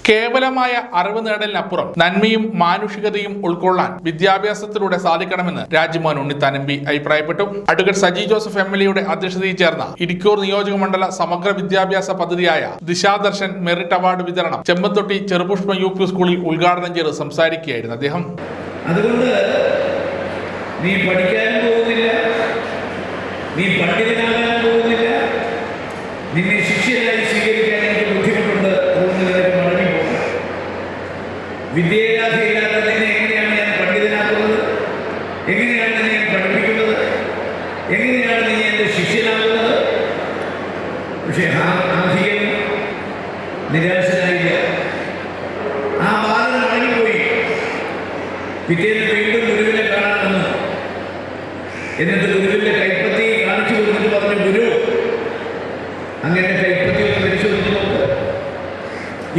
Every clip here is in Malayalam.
കേവലമായ അറിവ് നേടലിനപ്പുറം നന്മയും മാനുഷികതയും ഉൾക്കൊള്ളാൻ വിദ്യാഭ്യാസത്തിലൂടെ സാധിക്കണമെന്ന് രാജ്മോഹൻ ഉണ്ണിത്താൻ എം പി അഭിപ്രായപ്പെട്ടു. അഡ്വക്കേറ്റ് സജി ജോസഫ് MLA അധ്യക്ഷതയിൽ ചേർന്ന ഇരിക്കൂർ നിയോജക മണ്ഡല സമഗ്ര വിദ്യാഭ്യാസ പദ്ധതിയായ ദിശാദർശൻ മെറിറ്റ് അവാർഡ് വിതരണം ചെമ്പന്തൊട്ടി ചെറുപുഷ്പം UP സ്കൂളിൽ ഉദ്ഘാടനം ചെയ്ത് സംസാരിക്കുകയായിരുന്നു അദ്ദേഹം. അതുകൊണ്ട് നീ പഠിക്കാൻ പോകുന്നില്ല, നീ പണ്ഡിതനാകാൻ പോകുന്നില്ല, നിന്നെ ശിഷ്യനായി സ്വീകരിക്കാൻ എനിക്ക് ബുദ്ധിമുട്ടുണ്ട്, അതുകൊണ്ട് നിനക്ക് മടങ്ങിപ്പോകും. വിദ്യാഭ്യാസമില്ലാത്ത നിന്നെ എങ്ങനെയാണ് ഞാൻ പണ്ഡിതനാക്കുന്നത്? എങ്ങനെയാണ് നിന്നെ ഞാൻ പഠിപ്പിക്കുന്നത്? എങ്ങനെയാണ് നീ എൻ്റെ ശിഷ്യനാകുന്നത്? പക്ഷേ ആധികം നിരാശനായില്ല. ആ ബാലൻ മടങ്ങിപ്പോയി. പിറ്റേന്ന് വീണ്ടും ഗുരുവിനെ കാണാൻ വന്നു. എന്നിട്ട് ഗുരുവിൻ്റെ കൈപ്പത്തി കാണിച്ചു കൊടുത്തിട്ട് പറഞ്ഞു, ഗുരു അങ്ങനെ കൈപ്പത്തി ഒന്ന് പരിശോധിച്ച് നോക്ക്.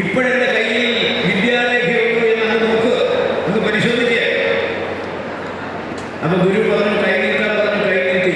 ഇപ്പോഴെൻ്റെ കയ്യിൽ വിദ്യാലേഖയുള്ളൂ എന്നാണ്, നോക്ക്, ഒന്ന് പരിശോധിക്കുക. അപ്പൊ ഗുരു പറഞ്ഞു, കൈ നീട്ടാൻ പറഞ്ഞു, കൈ നീട്ടി.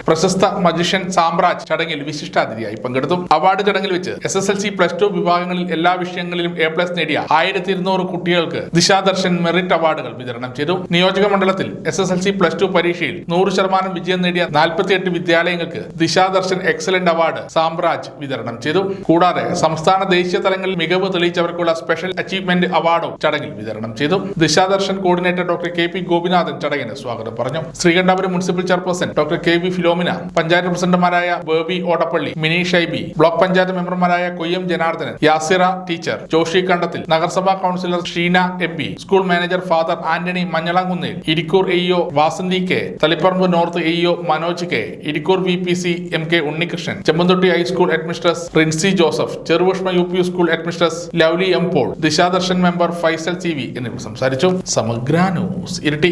പ്രശസ്ത മജിഷ്യൻ സാമ്രാജ് ചടങ്ങിൽ വിശിഷ്ടാതിഥിയായി പങ്കെടുത്തു. അവാർഡ് ചടങ്ങിൽ വെച്ച് SSLC +2 വിഭാഗങ്ങളിൽ എല്ലാ വിഷയങ്ങളിലും A+ നേടിയ 1200 കുട്ടികൾക്ക് ദിശാദർശൻ മെറിറ്റ് അവാർഡുകൾ വിതരണം ചെയ്തു. നിയോജക മണ്ഡലത്തിൽ SSLC +2 പരീക്ഷയിൽ 100% വിജയം നേടിയ 48 വിദ്യാലയങ്ങൾക്ക് ദിശാദർശൻ എക്സലന്റ് അവാർഡ് സാമ്രാജ് വിതരണം ചെയ്തു. കൂടാതെ സംസ്ഥാന ദേശീയ തലങ്ങളിൽ മികവ് തെളിയിച്ചവർക്കുള്ള സ്പെഷ്യൽ അച്ചീവ്മെന്റ് അവാർഡും ചടങ്ങിൽ വിതരണം ചെയ്തു. Dishadarshan coordinator doctor KP Gopinathan ചടങ്ങിന് സ്വാഗതം പറഞ്ഞു. Sreekandapuram municipal chairperson doctor KV Philomina, panchayat പ്രസിഡന്റുമാരായ ബേബി ഓടപ്പള്ളി, മിനി ഷൈബി, ബ്ലോക്ക് പഞ്ചായത്ത് മെമ്പർമാരായ കൊയ്യം ജനാർദ്ദനൻ, യാസിറ ടീച്ചർ, ജോഷി കണ്ടത്തിൽ, നഗരസഭാ councillor Sheena MP, school manager Father Antony Manjalamkunnil, Irikkur AEO Vasanthi K, Taliparamba north AEO Manoj K, Irikkur VPC MK Unnikrishnan, Chempanthotty high school headmistress Rincy Joseph, Cherupushpam UP school headmistress Lovely M Paul, Dishadarshan member Faisal CV എന്നിവർ സംസാരിച്ചു. സമഗ്ര ന്യൂസ് ഇരിട്ടി.